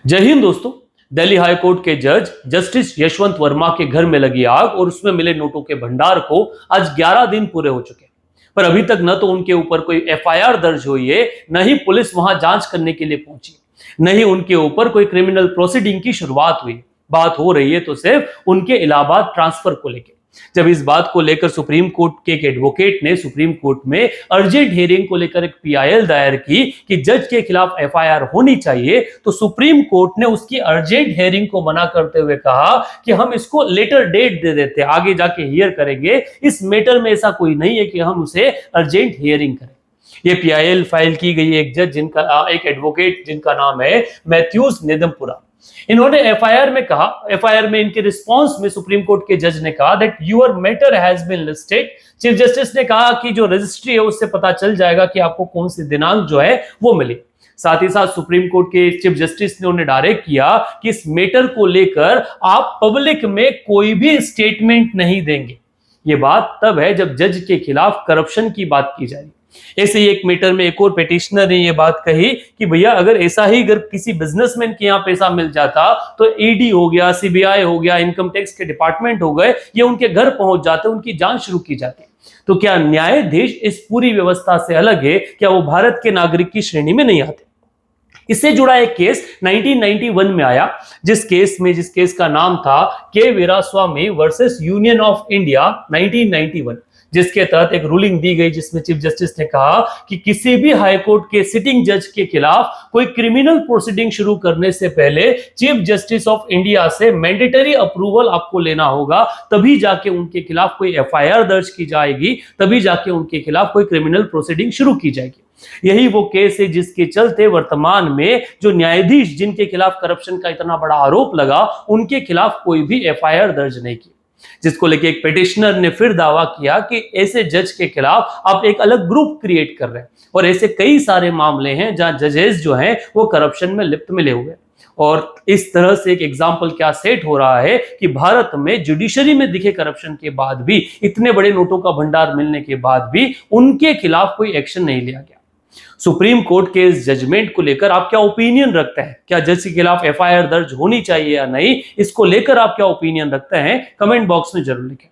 जय हिंद दोस्तों। Delhi high court के जज जस्टिस यशवंत वर्मा के घर में लगी आग और उसमें मिले नोटों के भंडार को आज 11 दिन पूरे हो चुके हैं, पर अभी तक न तो उनके ऊपर कोई एफआईआर दर्ज हुई है, न ही पुलिस वहां जांच करने के लिए पहुंची, न ही उनके ऊपर कोई क्रिमिनल प्रोसीडिंग की शुरुआत हुई। बात हो रही है तो सिर्फ उनके इलाहाबाद ट्रांसफर को लेकर। जब इस बात को लेकर सुप्रीम कोर्ट के एक एडवोकेट ने सुप्रीम कोर्ट में अर्जेंट हियरिंग को लेकर एक पीआईएल दायर की कि जज के खिलाफ एफआईआर होनी चाहिए, तो सुप्रीम कोर्ट ने उसकी अर्जेंट हियरिंग को मना करते हुए कहा कि हम इसको लेटर डेट दे देते, आगे जाके हियर करेंगे, इस मैटर में ऐसा कोई नहीं है कि हम उसे अर्जेंट हियरिंग करें। ये पीआईएल फाइल की गई एक जज जिनका एक एडवोकेट जिनका नाम है मैथ्यूज नेदमपुरा। इन्होंने एफआईआर में कहा, एफआईआर में इनके रिस्पांस में सुप्रीम कोर्ट के जज ने कहा that your matter has been listed. Chief justice ने कहा कि जो रजिस्ट्री है उससे पता चल जाएगा कि आपको कौन सी दिनांक जो है वो मिली। साथ ही साथ सुप्रीम कोर्ट के चीफ जस्टिस ने उन्हें डायरेक्ट किया कि इस मैटर को लेकर आप पब्लिक में कोई भी स्टेटमेंट नहीं देंगे। ये बात तब है जब जज के खिलाफ करप्शन की बात की जाएगी। ऐसे ही एक मैटर में एक और पिटिशनर ने यह बात कही कि भैया अगर ऐसा ही अगर किसी बिजनेसमैन के यहाँ पैसा मिल जाता तो ईडी हो गया, सीबीआई हो गया, इनकम टैक्स के डिपार्टमेंट हो गए, ये उनके घर पहुंच जाते, उनकी जांच शुरू की जाती। तो क्या न्यायाधीश इस पूरी व्यवस्था से अलग है? क्या वो भारत के नागरिक की श्रेणी में नहीं आते? इससे जुड़ा एक केस 1991 में आया, जिस केस का नाम था K Veeraswami versus Union of India 1991, जिसके तहत एक रूलिंग दी गई जिसमें चीफ जस्टिस ने कहा कि किसी भी हाई कोर्ट के सिटिंग जज के खिलाफ कोई क्रिमिनल प्रोसीडिंग शुरू करने से पहले चीफ जस्टिस ऑफ इंडिया से मैंडेटरी अप्रूवल आपको लेना होगा, तभी जाके उनके खिलाफ कोई एफआईआर दर्ज की जाएगी, तभी जाके उनके खिलाफ कोई क्रिमिनल प्रोसीडिंग शुरू की जाएगी। यही वो केस है जिसके चलते वर्तमान में जो न्यायाधीश जिनके खिलाफ करप्शन का इतना बड़ा आरोप लगा, उनके खिलाफ कोई भी एफआईआर दर्ज नहीं की, जिसको लेके एक पिटिशनर ने फिर दावा किया कि ऐसे जज के खिलाफ आप एक अलग ग्रुप क्रिएट कर रहे हैं। और ऐसे कई सारे मामले हैं जहां जजेस जो हैं वो करप्शन में लिप्त मिले हुए हैं। और इस तरह से एक एग्जाम्पल क्या सेट हो रहा है कि भारत में जुडिशरी में दिखे करप्शन के बाद भी, इतने बड़े नोटों का भंडार मिलने के बाद भी उनके खिलाफ कोई एक्शन नहीं लिया गया। सुप्रीम कोर्ट के इस जजमेंट को लेकर आप क्या ओपिनियन रखते हैं? क्या जज के खिलाफ एफआईआर दर्ज होनी चाहिए या नहीं? इसको लेकर आप क्या ओपिनियन रखते हैं? कमेंट बॉक्स में जरूर लिखें।